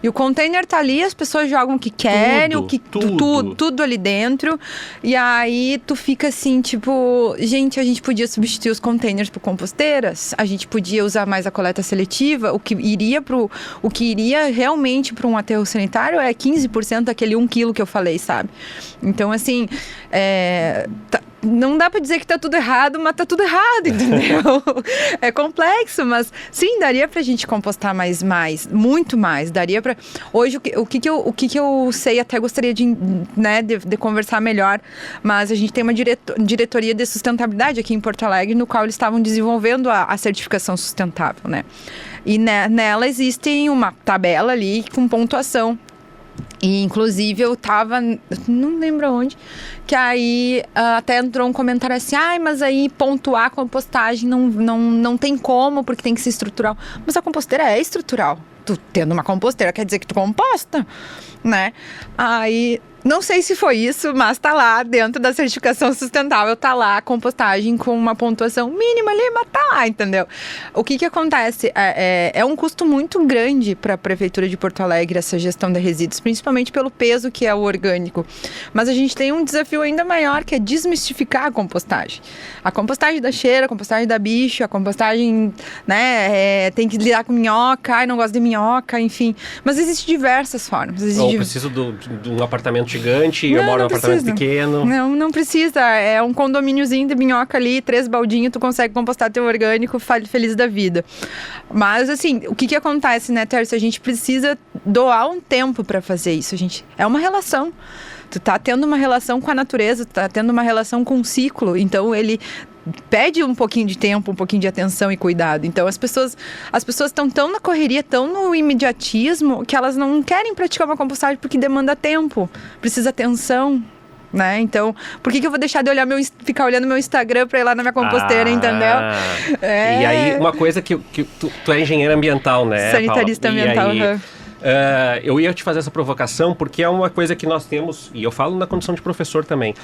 E o container tá ali, as pessoas jogam o que querem, tudo ali dentro. E aí tu fica assim, tipo, gente, a gente podia substituir os containers por composteiras, a gente podia usar mais a coleta seletiva, o que iria realmente para um aterro sanitário é 15% daquele 1 quilo que eu falei, sabe? Então, assim, não dá pra dizer que tá tudo errado, mas tá tudo errado, entendeu? É complexo, mas sim, daria pra gente compostar mais, muito mais. Daria pra... Hoje, o que eu sei, até gostaria de conversar melhor, mas a gente tem uma diretoria de sustentabilidade aqui em Porto Alegre, no qual eles estavam desenvolvendo a certificação sustentável, né? E nela existe uma tabela ali com pontuação. E, inclusive, eu tava, não lembro onde, que aí até entrou um comentário assim, mas aí pontuar a compostagem não tem como, porque tem que ser estrutural. Mas a composteira é estrutural. Tu tendo uma composteira quer dizer que tu composta, né? Aí, não sei se foi isso, mas tá lá dentro da certificação sustentável, tá lá a compostagem com uma pontuação mínima ali, mas tá lá, entendeu? O que acontece? É um custo muito grande para a Prefeitura de Porto Alegre essa gestão de resíduos, principalmente pelo peso que é o orgânico. Mas a gente tem um desafio ainda maior, que é desmistificar a compostagem. A compostagem dá cheiro, a compostagem dá bicho, a compostagem, né, tem que lidar com minhoca, não gosto de minhoca, enfim. Mas existem diversas formas. Preciso de um apartamento gigante, eu moro num apartamento pequeno. Não precisa. É um condomíniozinho de minhoca ali, 3 baldinhos, tu consegue compostar teu orgânico, feliz da vida. Mas, assim, o que acontece, né, Tércio? A gente precisa doar um tempo para fazer isso. É uma relação. Tu tá tendo uma relação com a natureza, tu tá tendo uma relação com o ciclo. Então, ele pede um pouquinho de tempo, um pouquinho de atenção e cuidado. Então, as pessoas estão tão na correria, tão no imediatismo, que elas não querem praticar uma compostagem porque demanda tempo, precisa atenção, né? Então, por que eu vou deixar de ficar olhando meu Instagram para ir lá na minha composteira, entendeu? E aí, uma coisa que tu é engenheira ambiental, né, sanitarista Paula? ambiental, aí, eu ia te fazer essa provocação porque é uma coisa que nós temos, e eu falo na condição de professor também.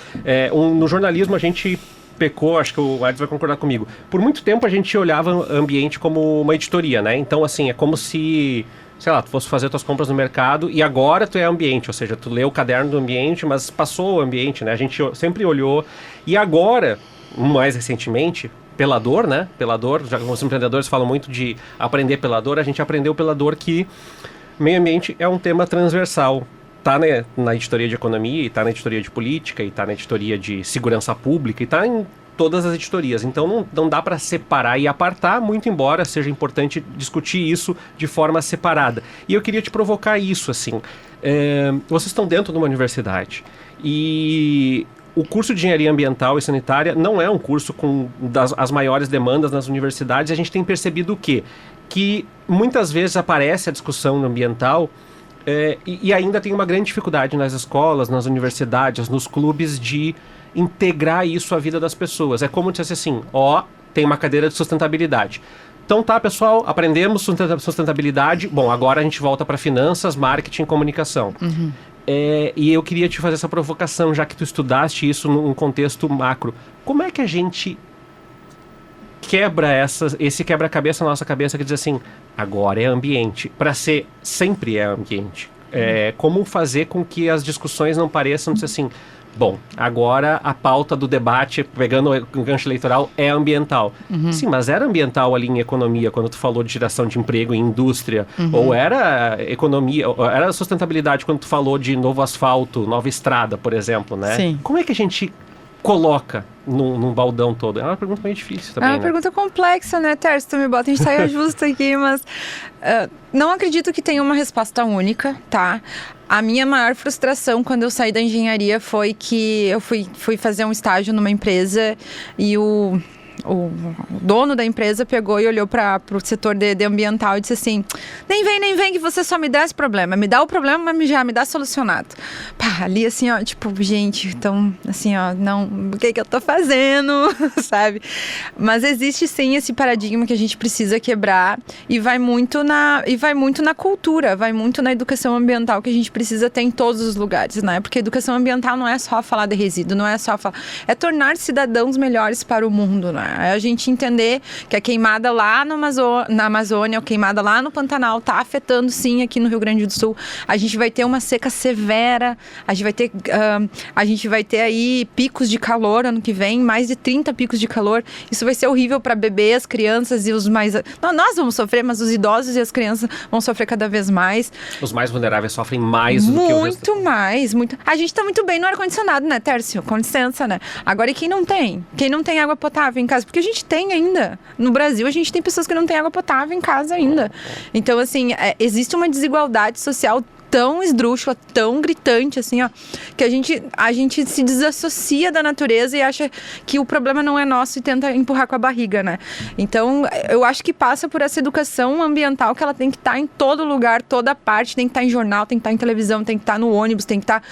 No jornalismo a gente pecou, acho que o Edson vai concordar comigo. Por muito tempo a gente olhava o ambiente como uma editoria, né? Então, assim, é como se, sei lá, tu fosse fazer tuas compras no mercado e agora tu é ambiente, ou seja, tu lê o caderno do ambiente, mas passou o ambiente, né? A gente sempre olhou. E agora, mais recentemente, pela dor, né? Pela dor, já que os empreendedores falam muito de aprender pela dor, a gente aprendeu pela dor que meio ambiente é um tema transversal. Tá, né, na editoria de economia, e tá na editoria de política, e tá na editoria de segurança pública, e tá em todas as editorias. Então não dá para separar e apartar, muito embora seja importante discutir isso de forma separada. E eu queria te provocar isso, assim. Vocês estão dentro de uma universidade e o curso de Engenharia Ambiental e Sanitária não é um curso com as maiores demandas nas universidades. A gente tem percebido o quê? Que muitas vezes aparece a discussão ambiental e ainda tem uma grande dificuldade nas escolas, nas universidades, nos clubes de integrar isso à vida das pessoas. É como se assim, tem uma cadeira de sustentabilidade. Então tá, pessoal, aprendemos sustentabilidade. Bom, agora a gente volta para finanças, marketing e comunicação. Uhum. E eu queria te fazer essa provocação, já que tu estudaste isso num contexto macro. Como é que a gente quebra esse quebra-cabeça na nossa cabeça que diz assim, agora é ambiente, para ser sempre é ambiente? Como fazer com que as discussões não pareçam dizer assim, bom, agora a pauta do debate, pegando o gancho eleitoral, é ambiental. Uhum. Sim, mas era ambiental ali em economia, quando tu falou de geração de emprego em indústria, ou era economia, ou era sustentabilidade quando tu falou de novo asfalto, nova estrada, por exemplo, né? Sim. Como é que a gente coloca num baldão todo? É uma pergunta meio difícil também, É uma pergunta complexa, né, Tércio? Tu me bota em saia justa aqui, mas não acredito que tenha uma resposta única, tá? A minha maior frustração quando eu saí da engenharia foi que eu fui fazer um estágio numa empresa e o dono da empresa pegou e olhou para o setor de ambiental e disse assim, nem vem que você só me dá esse problema, me dá o problema, mas já me dá solucionado. Pá, ali assim, ó, tipo, gente, então, assim, ó, não, o que eu tô fazendo, sabe? Mas existe sim esse paradigma que a gente precisa quebrar e vai muito na cultura, vai muito na educação ambiental que a gente precisa ter em todos os lugares, né? Porque educação ambiental não é só falar de resíduo, não é só falar, é tornar cidadãos melhores para o mundo, né? É a gente entender que a queimada lá na Amazônia, a queimada lá no Pantanal está afetando sim aqui no Rio Grande do Sul. A gente vai ter uma seca severa, a gente vai ter aí picos de calor ano que vem, mais de 30 picos de calor. Isso vai ser horrível para bebês, crianças e os mais... Não, nós vamos sofrer, mas os idosos e as crianças vão sofrer cada vez mais. Os mais vulneráveis sofrem mais do que o resto. Muito mais. A gente está muito bem no ar-condicionado, né, Tércio? Com licença, né? Agora, e quem não tem? Quem não tem água potável em casa? Porque a gente tem ainda. No Brasil, a gente tem pessoas que não têm água potável em casa ainda. Então, assim, existe uma desigualdade social tão esdrúxula, tão gritante, assim, ó, que a gente se desassocia da natureza e acha que o problema não é nosso e tenta empurrar com a barriga, né? Então, eu acho que passa por essa educação ambiental que ela tem que estar em todo lugar, toda parte, tem que estar em jornal, tem que estar em televisão, tem que estar no ônibus, tem que estar...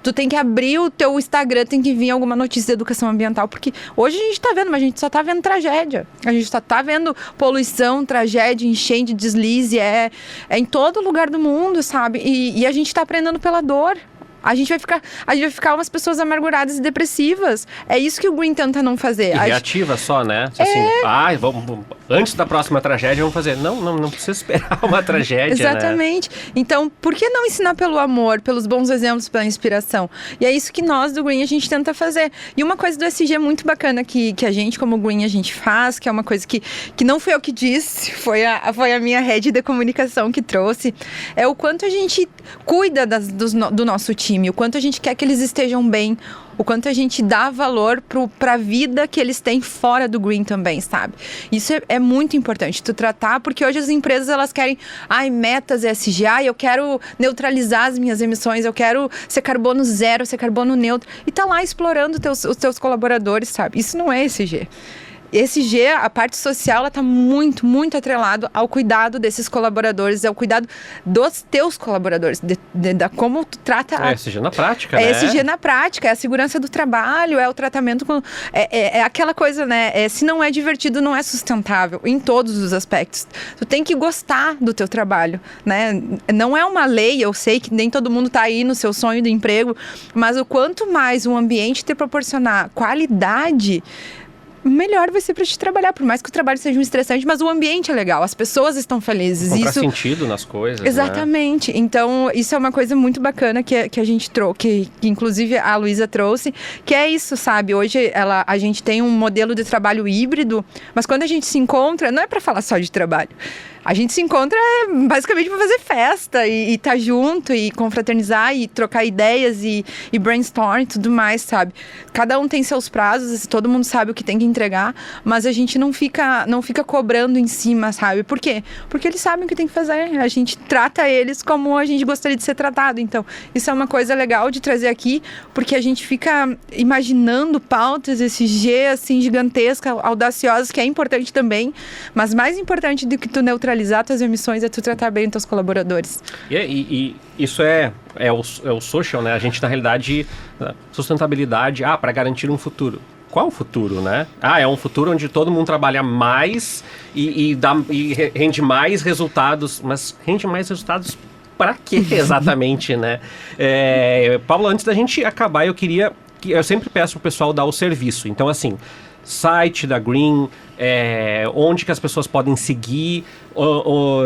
Tu tem que abrir o teu Instagram, tem que vir alguma notícia de educação ambiental, porque hoje a gente tá vendo, mas a gente só tá vendo tragédia. A gente só tá vendo poluição, tragédia, enchente, deslize, é em todo lugar do mundo, sabe? E a gente tá aprendendo pela dor. A gente vai ficar umas pessoas amarguradas e depressivas. É isso que o Green tenta não fazer. E reativa só, né? Assim, vamos, antes da próxima tragédia, vamos fazer. Não precisa esperar uma tragédia, exatamente. Né? Então, por que não ensinar pelo amor, pelos bons exemplos, pela inspiração? E é isso que nós do Green a gente tenta fazer. E uma coisa do SG muito bacana que a gente, como Green, a gente faz, que é uma coisa que não foi eu que disse, foi a minha rede de comunicação que trouxe, é o quanto a gente cuida do nosso time, o quanto a gente quer que eles estejam bem, o quanto a gente dá valor para a vida que eles têm fora do Green também, sabe? Isso é muito importante, tu tratar, porque hoje as empresas, elas querem, metas ESG, eu quero neutralizar as minhas emissões, eu quero ser carbono zero, ser carbono neutro, e tá lá explorando os teus colaboradores, sabe? Isso não é ESG. ESG, a parte social, ela está muito, muito atrelado ao cuidado desses colaboradores, ao cuidado dos teus colaboradores, da como tu trata... É ESG na prática, né? É ESG na prática, é a segurança do trabalho, é o tratamento com... É aquela coisa, né? Se não é divertido, não é sustentável, em todos os aspectos. Tu tem que gostar do teu trabalho, né? Não é uma lei, eu sei que nem todo mundo está aí no seu sonho de emprego, mas o quanto mais um ambiente te proporcionar qualidade... melhor vai ser para te trabalhar. Por mais que o trabalho seja um estressante, mas o ambiente é legal, as pessoas estão felizes. Encontrar sentido nas coisas. Exatamente. Né? Então, isso é uma coisa muito bacana que a gente trouxe, que inclusive a Luísa trouxe, que é isso, sabe? Hoje a gente tem um modelo de trabalho híbrido, mas quando a gente se encontra, não é para falar só de trabalho. A gente se encontra basicamente para fazer festa e estar junto e confraternizar e trocar ideias e brainstorm e tudo mais, sabe? Cada um tem seus prazos, todo mundo sabe o que tem que entregar, mas a gente não fica cobrando em cima, sabe? Por quê? Porque eles sabem o que tem que fazer. A gente trata eles como a gente gostaria de ser tratado. Então, isso é uma coisa legal de trazer aqui, porque a gente fica imaginando pautas, esse G, assim, gigantesca, audaciosa, que é importante também, mas mais importante do que tu neutralizar tuas emissões é tu tratar bem os teus colaboradores. E isso é o social, né? A gente, na realidade, sustentabilidade, para garantir um futuro. Qual o futuro, né? É um futuro onde todo mundo trabalha mais e rende mais resultados, mas rende mais resultados para quê exatamente, né? Paulo, antes da gente acabar, eu sempre peço pro pessoal dar o serviço. Então, assim, site da Green, onde que as pessoas podem seguir,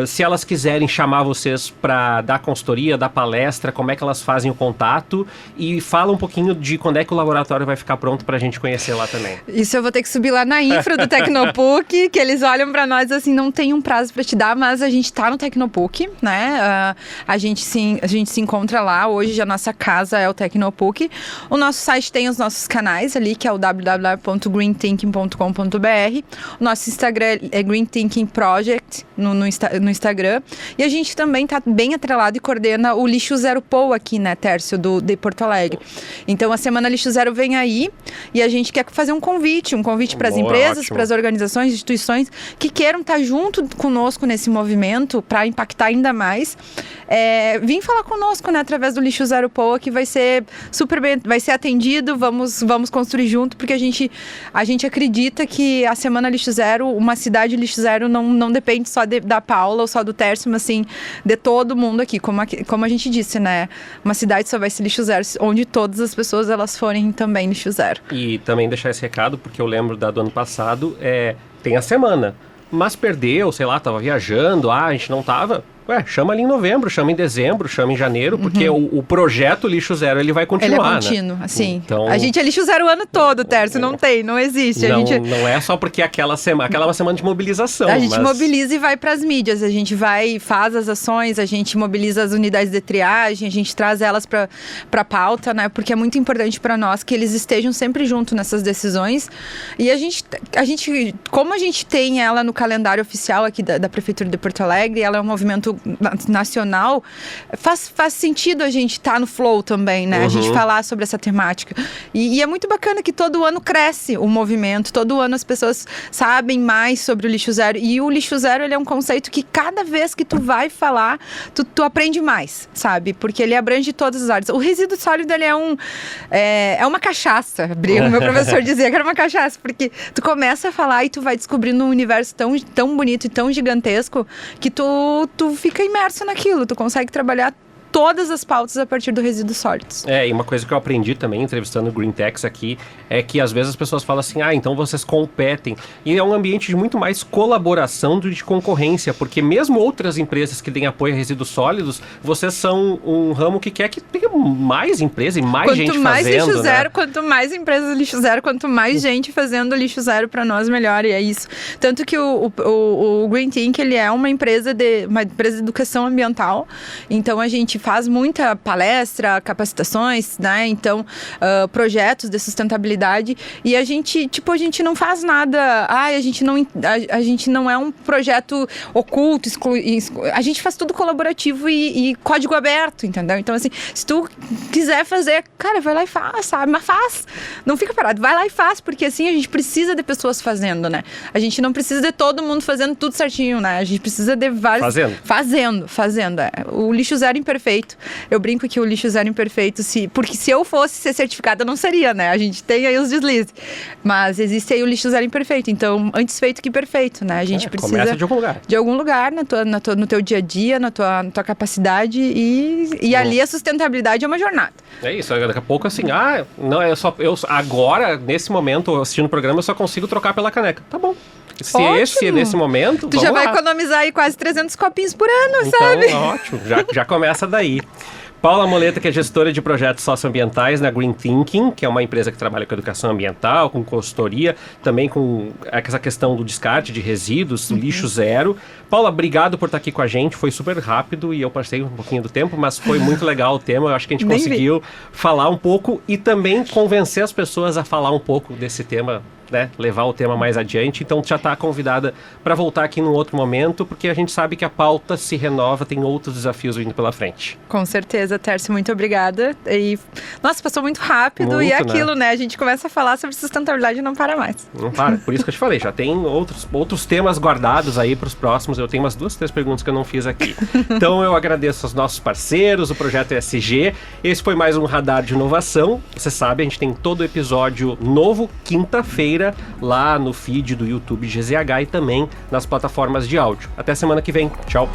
se elas quiserem chamar vocês para dar consultoria, dar palestra, como é que elas fazem o contato, e fala um pouquinho de quando é que o laboratório vai ficar pronto para a gente conhecer lá também. Isso eu vou ter que subir lá na infra do Tecnopuc, que eles olham para nós assim, não tem um prazo para te dar, mas a gente está no Tecnopuc, né? A gente se encontra lá, hoje a nossa casa é o Tecnopuc. O nosso site tem os nossos canais ali, que é o www.greenthinking.com.br. O nosso Instagram é Green Thinking Project no Instagram. E a gente também está bem atrelado e coordena o Lixo Zero Poa aqui, né, Tércio, de Porto Alegre. Então, a Semana Lixo Zero vem aí e a gente quer fazer um convite para as empresas, para as organizações, instituições que queiram estar junto conosco nesse movimento para impactar ainda mais. Vim falar conosco, né, através do Lixo Zero Poa, que vai ser super bem, vai ser atendido, vamos construir junto, porque a gente acredita que a Semana Lixo Zero, uma cidade Lixo Zero não depende só da Paula ou só do Tércio, mas sim de todo mundo aqui, como a gente disse, né? Uma cidade só vai ser Lixo Zero onde todas as pessoas elas forem também Lixo Zero. E também deixar esse recado, porque eu lembro do ano passado, tem a semana, mas perdeu, sei lá, tava viajando, a gente não tava... chama ali em novembro, chama em dezembro, chama em janeiro, porque o projeto Lixo Zero, ele vai continuar, ele é contínuo, né? Assim. Então, a gente é Lixo Zero o ano todo, Tércio, não existe. Não é só porque aquela é uma semana de mobilização. A gente mobiliza e vai para as mídias, a gente faz as ações, a gente mobiliza as unidades de triagem, a gente traz elas para pauta, né? Porque é muito importante para nós que eles estejam sempre junto nessas decisões. E a gente, como a gente tem ela no calendário oficial aqui da Prefeitura de Porto Alegre, ela é um movimento nacional, faz sentido a gente estar no flow também, né? A gente falar sobre essa temática. E é muito bacana que todo ano cresce o movimento, todo ano as pessoas sabem mais sobre o Lixo Zero. E o Lixo Zero, ele é um conceito que cada vez que tu vai falar, tu aprende mais, sabe? Porque ele abrange todas as áreas. O resíduo sólido, ele é uma cachaça. O meu professor dizia que era uma cachaça, porque tu começa a falar e tu vai descobrindo um universo tão bonito e tão gigantesco que tu fica imerso naquilo, tu consegue trabalhar todas as pautas a partir do resíduos sólidos. E uma coisa que eu aprendi também, entrevistando o Green Techs aqui, é que às vezes as pessoas falam assim, então vocês competem. E é um ambiente de muito mais colaboração do que de concorrência, porque mesmo outras empresas que têm apoio a resíduos sólidos, vocês são um ramo que quer que tenha mais empresa e mais gente fazendo. Quanto mais lixo zero, né? Quanto mais empresas lixo zero, quanto mais gente fazendo lixo zero para nós, melhor, e é isso. Tanto que o Green Think, ele é uma empresa de educação ambiental, então a gente faz muita palestra, capacitações, né? Então, projetos de sustentabilidade, e a gente não faz nada, a gente não é um projeto oculto, a gente faz tudo colaborativo e código aberto, entendeu? Então, assim, se tu quiser fazer, cara, vai lá e faz, sabe? Mas faz, não fica parado, vai lá e faz, porque assim, a gente precisa de pessoas fazendo, né? A gente não precisa de todo mundo fazendo tudo certinho, né? A gente precisa de vários... Fazendo. O Lixo Zero Imperfeito imperfeito. Eu brinco que o lixo zero imperfeito, porque se eu fosse ser certificada, não seria, né? A gente tem aí os deslizes. Mas existe aí o lixo zero imperfeito. Então, antes feito que perfeito, né? A gente precisa... Começa de algum lugar. De algum lugar, no teu dia a dia, na tua capacidade. E ali a sustentabilidade é uma jornada. É isso, daqui a pouco assim, não, agora, nesse momento, assistindo o programa, eu só consigo trocar pela caneca. Tá bom. Se Ótimo. esse é nesse momento, tu já vai economizar aí quase 300 copinhos por ano, então, sabe? Ótimo, já começa daí. Paula Moleta, que é gestora de projetos socioambientais na Green Thinking, que é uma empresa que trabalha com educação ambiental, com consultoria, também com essa questão do descarte de resíduos, lixo zero. Paula, obrigado por estar aqui com a gente, foi super rápido e eu passei um pouquinho do tempo, mas foi muito legal o tema, eu acho que a gente conseguiu falar um pouco e também convencer as pessoas a falar um pouco desse tema, né, levar o tema mais adiante, então já está convidada para voltar aqui num outro momento, porque a gente sabe que a pauta se renova, tem outros desafios vindo pela frente. Com certeza, Tércio, muito obrigada. E, nossa, passou muito rápido muito, e é aquilo, né? A gente começa a falar sobre sustentabilidade e não para mais. Não para, por isso que eu te falei, já tem outros temas guardados aí para os próximos, eu tenho umas 2, 3 perguntas que eu não fiz aqui. Então eu agradeço aos nossos parceiros, o Projeto ESG, esse foi mais um Radar de Inovação, você sabe, a gente tem todo episódio novo, quinta-feira, lá no feed do YouTube GZH e também nas plataformas de áudio. Até semana que vem. Tchau.